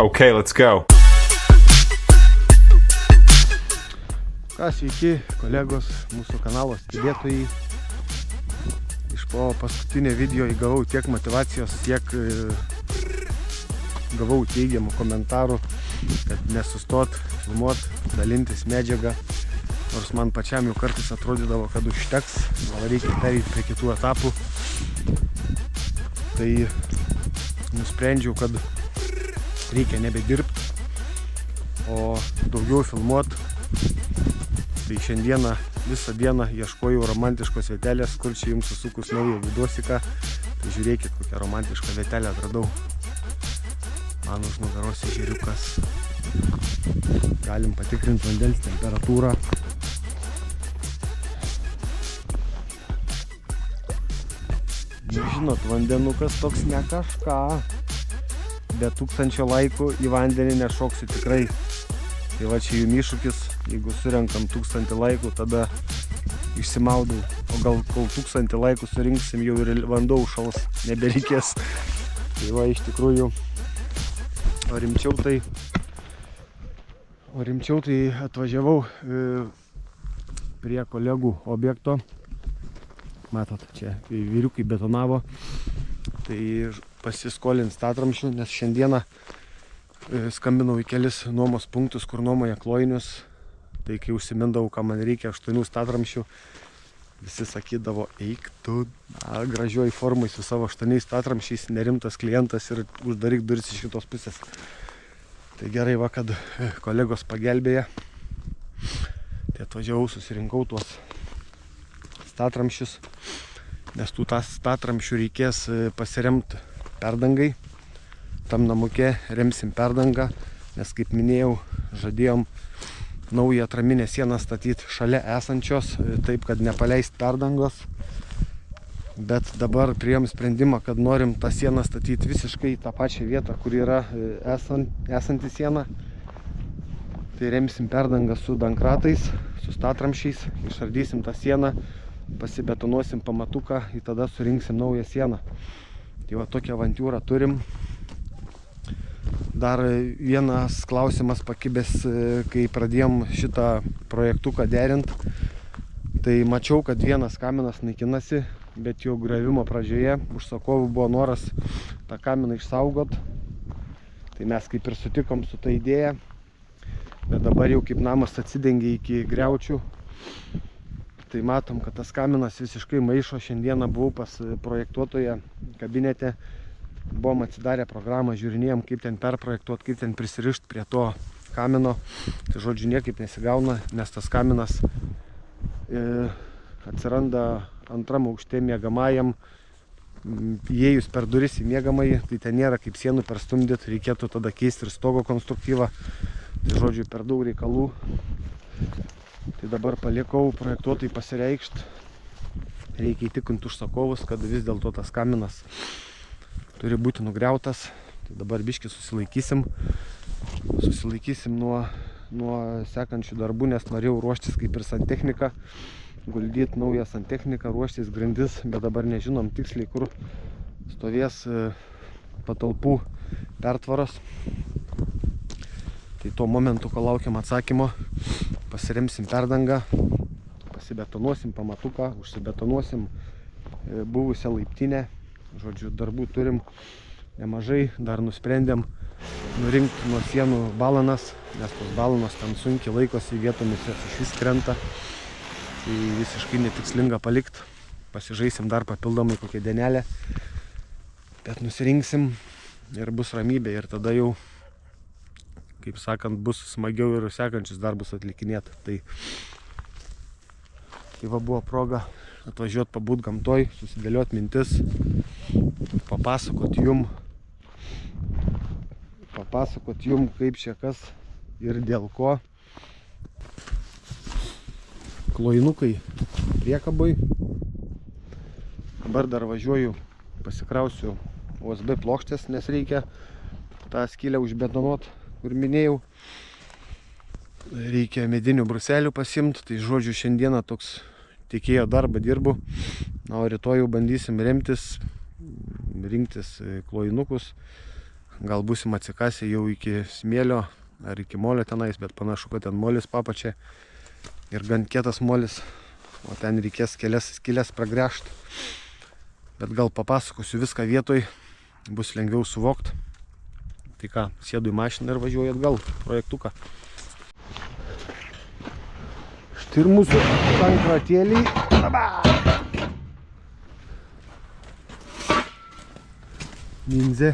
Okay, let's go. Sveiki, kolegos, mūsų kanalo stebėtojai. Iš po paskutinio video įgavau tiek motivacijos, tiek gavau teigiamų komentarų, kad nesustot, filmuot, dalintis medžiagą. Nors man pačiam jau kartais atrodydavo, kad užteks, gal reikia pereiti prie kitų etapų. Tai nusprendžiau, kad reikia nebedirbti, o daugiau filmuot. Tai šiandieną visą dieną ieškojau romantiškos vietelės, kur čia jums susukus naują vidosiką. Tai žiūrėkit, kokią romantišką vietelę atradau. Man už nugaros ežeriukas. Galim patikrinti vandens temperatūrą. Žinot, vandenukas toks ne kažką. Be 1000 laikų į vandenį nešoksiu tikrai. Tai va čia jums iššūkis, jeigu surenkam 1000 laikų, tada išsimaudau. O gal kol 1000 laikų surinksim, jau ir vanduo užšals, nebereikės. Tai va iš tikrųjų, o rimčiau tai atvažiavau prie kolegų objekto. Matot, čia vyriukai betonavo. Tai pasiskolint statramšių, nes šiandieną skambinau į kelis nuomos punktus, kur nuomoja klojinius. Tai kai užsimindavau, ką man reikia 8 statramšių, visi sakydavo, eik tu, gražioj formai su savo 8 statramšiais, nerimtas klientas ir uždaryk duris iš kitos pusės. Tai gerai va, kad kolegos pagelbėja. Tai atvažiavau, susirinkau tuos statramšius, nes tų statramšių reikės pasiremti perdangai. Tam namuke remsim perdangą, nes kaip minėjau, žadėjom naują atraminę sieną statyti šalia esančios, taip kad nepaleist perdangos. Bet dabar priėjom sprendimą, kad norim tą sieną statyti visiškai tą pačią vietą, kur yra esanti siena. Tai remsim perdangą su dankratais, su statramšiais, išardysim tą sieną, pasibetonuosim pamatuką ir tada surinksim naują sieną. Tai va tokią avantiūrą turim. Dar vienas klausimas pakibęs, kai pradėjom šitą projektuką derint. Tai mačiau, kad vienas kaminas naikinasi, bet jau griovimo pradžioje užsakovų buvo noras tą kaminą išsaugot. Tai mes kaip ir sutikom su ta idėja, bet dabar jau kaip namas atsidengė iki griaučių. Tai matom, kad tas kaminas visiškai maišo. Šiandieną buvau pas projektuotoją kabinete. Buvom atsidarę programą, žiūrinėjom, kaip ten perprojektuot, kaip ten prisirišti prie to kamino. Tai žodžiu, niekaip nesigauna, nes tas kaminas atsiranda antram aukšte miegamajam. Įėjus per duris į miegamąjį, tai ten nėra kaip sienų perstumdyt, reikėtų tada keisti ir stogo konstruktyvą. Tai žodžiu, per daug reikalų. Tai dabar palikau projektuotojai pasireikšti. Reikia įtikinti užsakovus, kad vis dėlto tas kaminas turi būti nugriautas. Tai dabar biškį susilaikysim nuo sekančių darbų, nes norėjau ruoštis kaip ir santechniką, guldyti naują santechniką, ruoštis grindis, bet dabar nežinom tiksliai, kur stovės patalpų pertvaros. Tai tuo momentu, kol laukiam atsakymo, pasiremsim perdangą, pasibetonuosim pamatuką, užsibetonuosim buvusią laiptinę. Žodžiu, darbų turim nemažai, dar nusprendėm nurinkti nuo sienų balanas, nes tos balanos ten sunkiai laikosi, vietomis jos išvis krenta. Tai visiškai netikslinga palikti. Pasižaisim dar papildomai kokią dienelę, bet nusirinksim ir bus ramybė ir tada jau, kaip sakant, bus smagiau ir sekančius darbus atlikinėti. Tai va buvo proga atvažiuot pabūt gamtoj, susidėliot mintis, papasakot jum, kaip čia kas ir dėl ko. Klojinukai priekaboj. Dabar dar važiuoju, pasikrausiu USB plokštės, nes reikia tą skylę užbetonuot, kur minėjau. Reikia medinių bruselių pasimti, tai žodžiu šiandieną toks tikėjo darbą dirbu. Na, o rytoj jau bandysim remtis, rinktis klojinukus, gal būsim atsikasę jau iki smėlio ar iki molio tenais, bet panašu, kad ten molis papačia ir gan kietas molis, o ten reikės kelias skylės pragręžti. Bet gal papasakosiu viską vietoj, bus lengviau suvokti. Tai ką, sėdu į mašiną ir važiuoju atgal projektuką. Štai ir mūsų tankratėliai. Ninze.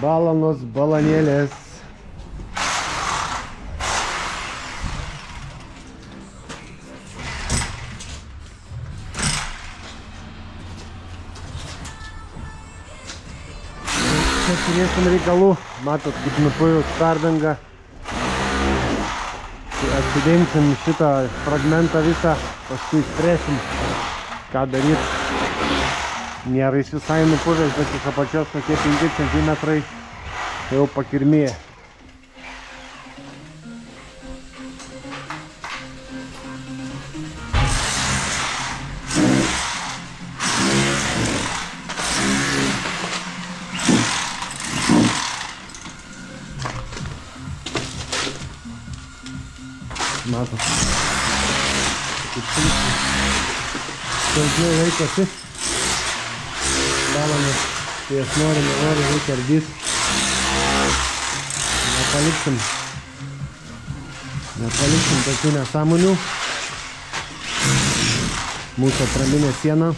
Balanos, balanėlės. Čia turėsim reikalų. Matot, kaip nupojau stardangą. Atsidengsim šitą fragmentą visą, paskui spręsim, ką daryti. Nėra jis visai nupuvęs, bet iš apačios tokie 5 cm jau pakirmėja. Matot, kaip silpniau laikosi. Balonas, tai jas nori, reikia ardyti. Nepaliksim tokių nesąmonių. Mūsų atraminė siena.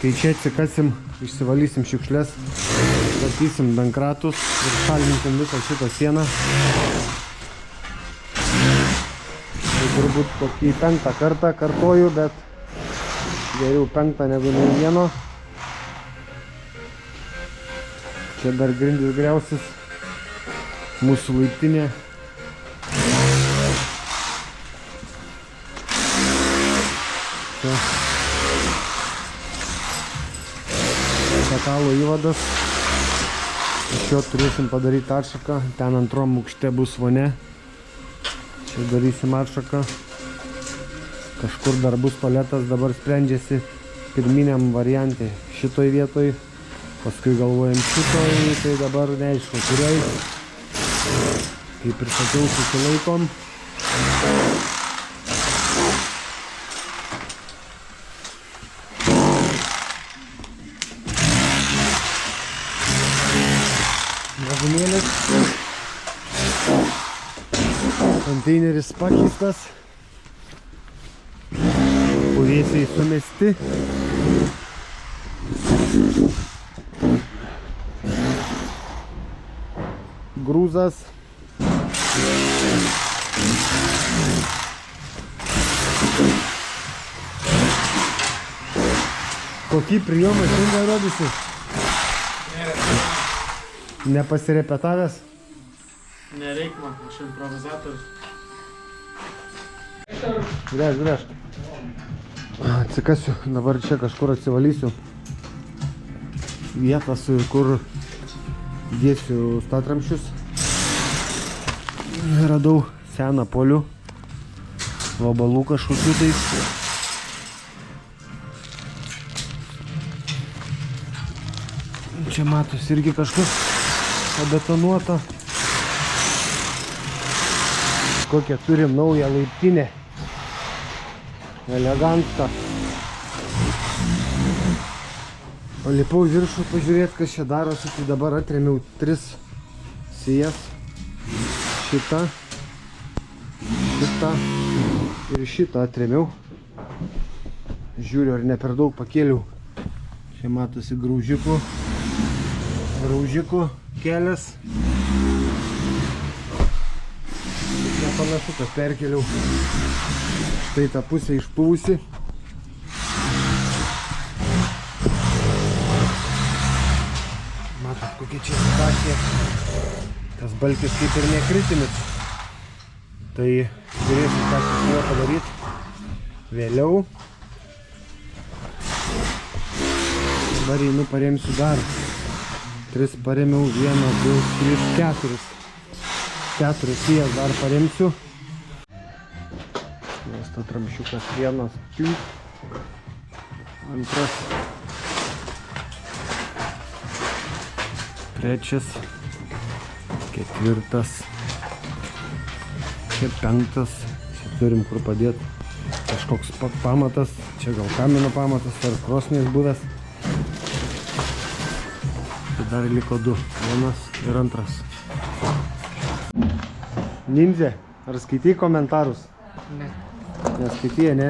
Kai čia atsikasim, išsivalysim šiukšles, statysim dankratus ir šalinsim visą šitą sieną. Tai turbūt kokį 5. kartą kartoju, bet geriau 5 negu nei vieno. Čia dar grindys griausis. Mūsų laiptinė. Čia metalo įvadas. Iš jo turėsim padaryti atšaką. Ten antrom aukšte bus vonia. Čia darysim atšaką. Kažkur dar bus tualetas, dabar sprendžiasi pirminiam variantė šitoj vietoj. Paskui galvojam šitoj, tai dabar neaišku, kurioj. Kaip ir sakiau, susilaikom. Vagonėlis. Konteineris pakeistas. Puvėsiai sumesti. Grūzas. Kokį prijomą šiandien rodysi? Nepasirepetavęs? Nereik man, aš improvizatorius. Gręžk. Atsikasiu, dabar čia kažkur atsivalysiu vietas, kur dėsiu statramščius. Radau seną polių, vabalų kažkokių tais. Čia matos irgi kažkas pabetonuota. Kokią turim naują laiptinę. Elegantą. Palipau viršų pažiūrėti, kas čia darosi. Tai dabar atremiau 3 sijas. Šitą ir šitą atremiau. Žiūriu, ar ne per daug pakėliau. Čia matosi graužikų kelias. Nepanašu, kad perkėliau. Štai tą pusę išpuvusi. Matot, kokia čia situacija. Tas balkis kaip ir nekritinis. Tai žiūrėsim, ką su juo padaryti vėliau. Dabar einu paremsiu dar. 3 paremiau, 1, 2, 3, 4. 4 sijas dar paremsiu. Nes ta tramšiukas 1, 2, 2, 3, 4, čia 5. Čia turim kur padėti. Kažkoks pamatas. Čia gal kamino pamatas ar krosnės buvęs. Tai dar liko 2. 1 ir 2. Nindzė, ar skaitai komentarus? Ne. Neskaitai, ne?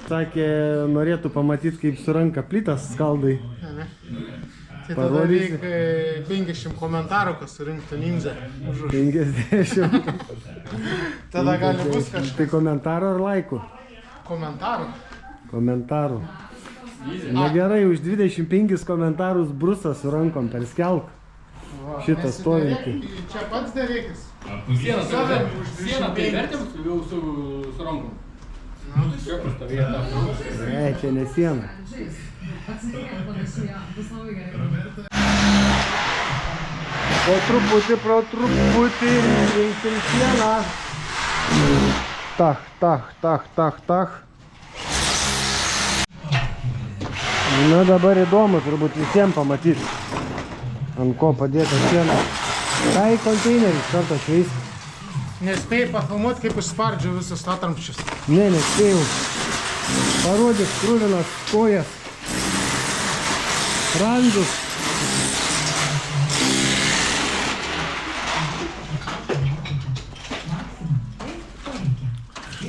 Sakė, norėtų pamatyti, kaip su ranka plytas skaldai. Ne. Tai tada Parodysi? reikia 50 komentarų, kas surinktų Nindzę. 50. Tada gali bus kažkas. Tai komentarų ar laikų? Komentarų. Komentarų. Negerai, už 25 komentarus brusas su rankom perskelk. Šitą stovintį. Čia pats dareikis. Sieną tai vertėm su rankom. Čia pastovėta. Ne, čia ne siena. Po truputį rinksim sieną. Tach. Na dabar įdomu turbūt visiems pamatyti, ant ko padėta siena. Tai konteinerį iš karto šveist. Nespėjai pafilmuoti, kaip išspardžiau visus statramščius. Ne, nespėjau. Parodyk krūvinas kojas, randus.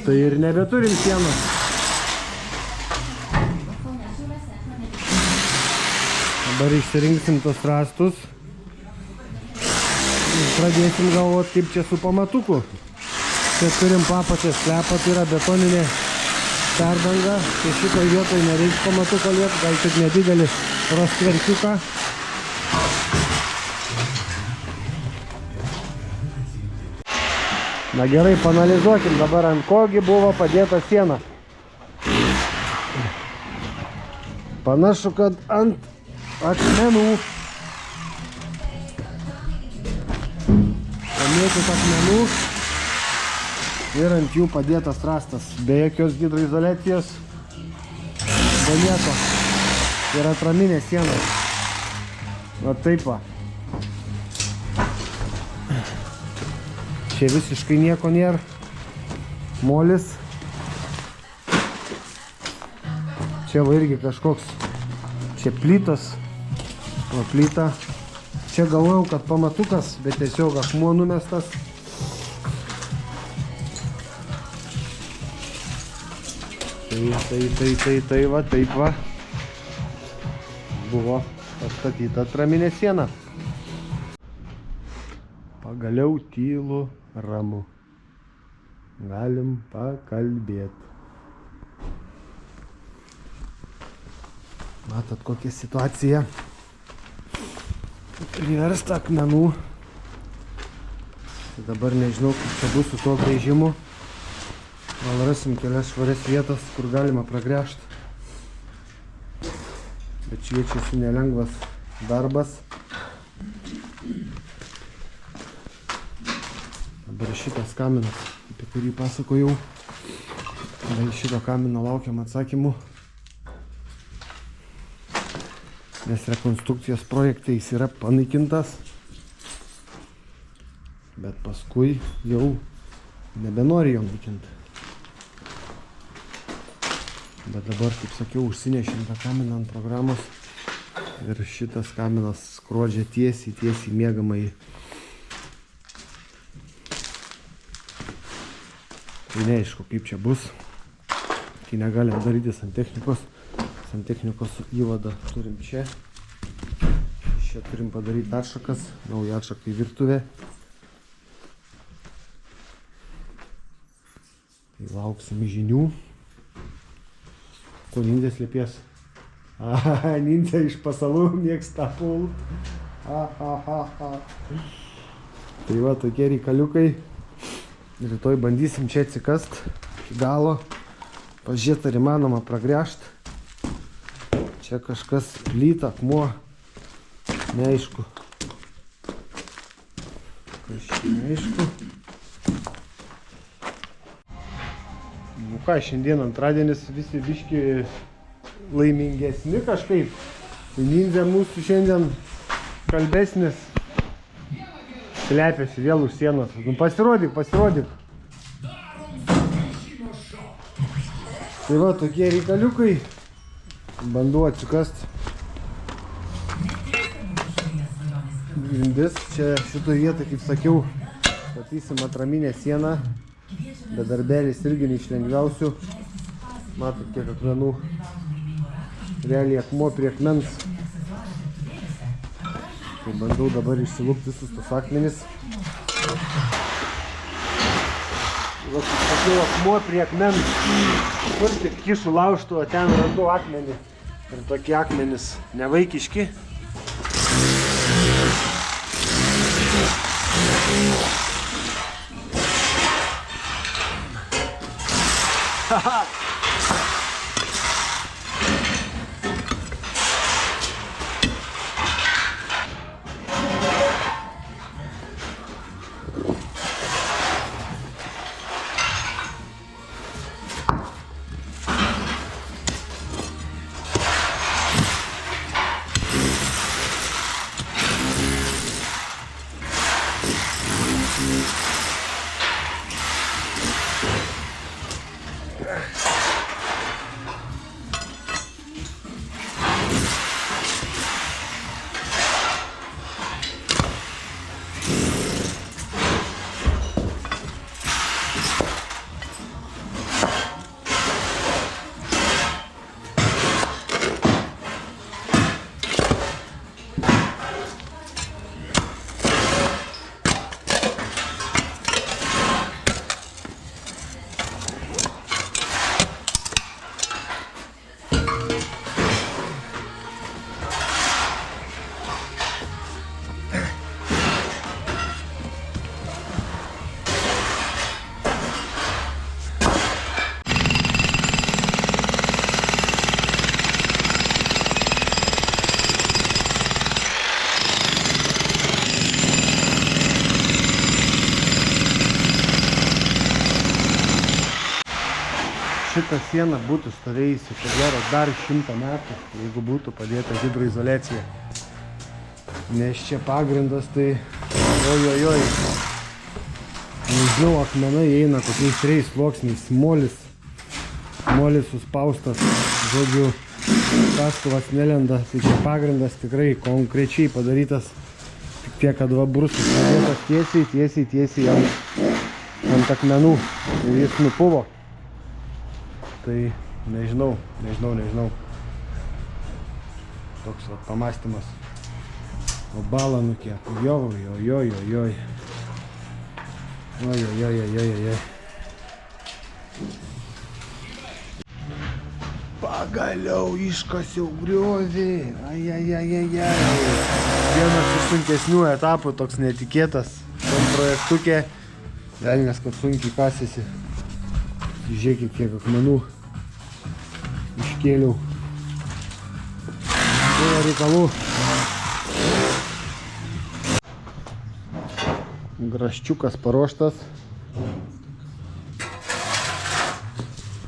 Tai ir nebeturim sienos. Dabar išsirinksim tos rąstus ir pradėsim galvoti, kaip čia su pamatuku. Čia turim papatę sklepą, tai yra betoninė perdanga. Tai šitoje vietoje nereiks pamatuko lieti, gal tik nedidelį rostverkiuką. Na gerai, paanalizuokim dabar, ant kogi buvo padėta siena. Panašu, kad ant akmenų. Pamėtyt akmenų ir ant jų padėtas rąstas. Be jokios hidroizoliacijos, be nieko. Ir atraminė siena. Va taip va. Čia visiškai nieko nėra. Molis. Čia va irgi kažkoks. Čia plytas. O plyta. Čia galvojau, kad pamatukas, bet tiesiog akmuo numestas. Tai va, taip va. Buvo pastatyta atraminė siena. Pagaliau tylu, ramu. Galim pakalbėti. Matot, kokia situacija. Priversta akmenų. Tai dabar nežinau, kaip čia bus su tuo grįžimu. Gal rasim kelias švarias vietas, kur galima pragręžti. Bet šviečiasi nelengvas darbas. Dabar šitas kaminas, apie kurį pasakojau. Dėl šito kamino laukiam atsakymų. Nes rekonstrukcijos projekte jis yra panaikintas. Bet paskui jau nebenori jo naikinti. Bet dabar, kaip sakiau, užsinešim tą kaminą ant programos. Ir šitas kaminas skrodžia tiesiai miegamąjį. Tai neaišku, kaip čia bus. Kai negalim daryti santechnikos. Santechnikos įvadą turim čia. Čia turim padaryti atšakas. Naują atšaką į virtuvę. Tai lauksim žinių. Ko Nindzė slėpies? Nindzė iš pasalų mėgsta pult. Tai va, tokie reikaliukai. Rytoj bandysim čia atsikast iki galo. Pažiūrėti, ar įmanoma pragręžti. Čia kažkas plyta, akmuo. Neaišku. Neaišku. Nu ką, šiandien antradienis visi biški laimingesni kažkaip. Ninja mūsų šiandien kalbesnis. Slepiasi vėl už sienos. Nu pasirodyk. Tai va, tokie reikaliukai. Bandau atsikast. Grindis. Čia šitoje vietoje, kaip sakiau, statysim atraminę sieną. Bedarbėlis irgi ne iš lengviausių. Matot, kiek akmenų. Realiai akmuo prie akmens. Tai bandau dabar išsilupti visus tos akmenis. Va, kaip sakiau, akmuo prie akmens. Kur tik kišų laužtų, o ten randu akmenį. Ir tokie akmenys nevaikiški. Haha! Šita siena būtų stovėjusi, ko gero, dar 100 metų, jeigu būtų padėta hidroizoliacija. Nes čia pagrindas tai ojojoj. Nežinau, akmenai eina kokiais 3 sluoksniais. Molis suspaustas, žodžiu, kastuvas nelenda. Tai čia pagrindas tikrai konkrečiai padarytas. Tik tiek, kad va brusas padėtas tiesiai ant akmenų. Ir jis nupuvo. Tai nežinau. Toks va pamastymas. O balą nukiek. Ojojojojojoj. Pagaliau iškasiau griovį. Ajajajajaj. Vienas iš sunkesnių etapų, toks netikėtas. Tam projektukė. Velnės, kad sunkiai kasėsi. Žiūrėkit, kiek akmenų iškėliau. Tai reikalų. Graščiukas paruoštas.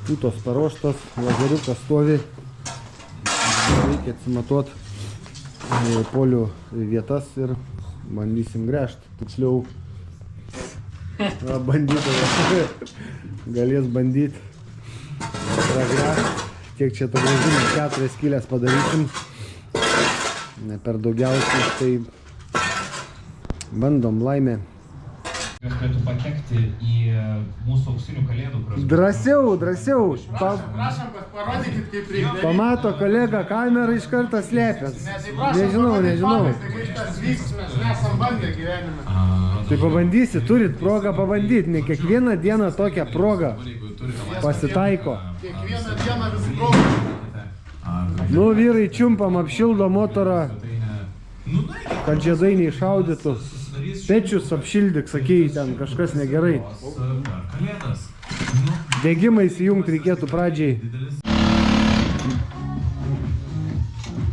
Putos paruoštas. Lazeriukas stovi. Reikia atsimatuoti polių vietas ir bandysim gręžti. Tiksliau bandytojas galės bandyti pragręžti. Tiek čia to grąžimą 4 skylės padarysim. Ne per daugiausiai, tai bandom laimę. Jos turėtų patekti į mūsų auksinių kalėdų, kurios... Drąsiau. Prašom, parodykit, kaip reikia. Pamato kolega kamerą iš karto slėpęs. Nežinau. Kažkas vyks, mes nesam bandę gyvenime. Tai pabandysi, turit progą pabandyti. Ne kiekvieną dieną tokią progą pasitaiko. Kiekvieną dieną vis progą. Nu, vyrai čiumpam, apšildo motorą, kad žiedai neišaudytų. Pečius apšildyk, sakei, ten kažkas negerai. Degimą įsijungti reikėtų pradžiai.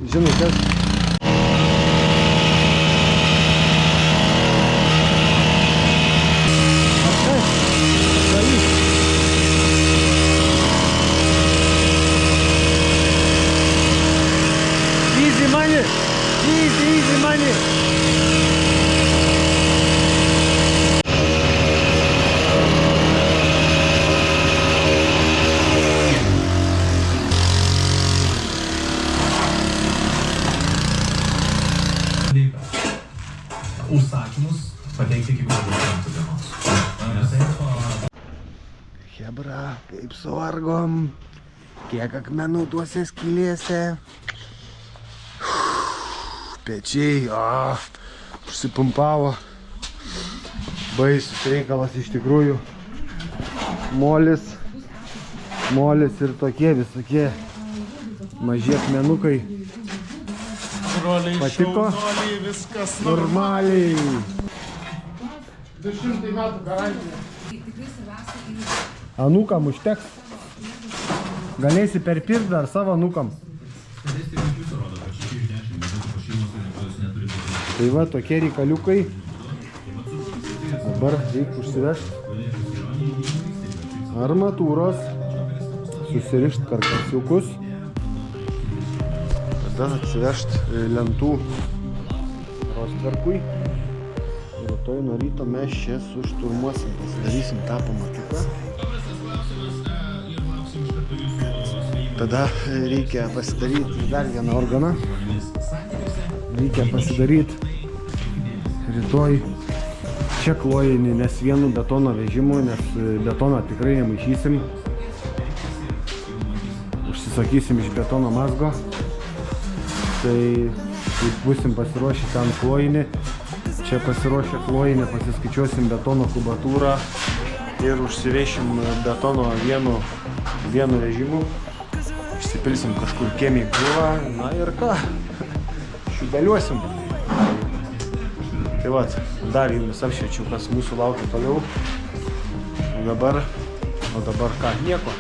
žinutės. Easy money! Easy money! Užsakymus pateikti iki gruodžio 5 dienos. Chebra, kaip suvargom, kiek akmenų tuose skylėse. Pečiai, užsipumpavo. Baisus reikalas iš tikrųjų. Molis ir tokie visokie maži akmenukai. Patiko? Viskas Normaliai. 200 metų garantija. Anūkam užteks. Galėsi perpirkti dar savo anūkam. Tai va, tokie reikaliukai. Dabar reikia užsivežti armatūros, susirišti karkasiukus, tada atsivežti lentų rostverkui. Ir rytoj nuo ryto mes čia sušturmuosim, pasidarysim tą pamatuką. Tada reikia pasidaryti dar vieną organą. Reikia pasidaryti rytoj čia klojinį, nes vienu betono vežimu, nes betoną tikrai nemaišysim. Užsisakysim iš betono mazgo. Tai kaip būsim pasiruošę ten klojinį, čia pasiruošę klojinį, pasiskaičiuosim betono kubatūrą ir užsivešim betono vienu vežimu. Išsipilsim kažkur kiemį krūvą, na ir ką, šubeliuosim. Tai vat, dar jumis apšviečiu, kas mūsų laukia toliau. O dabar ką, nieko.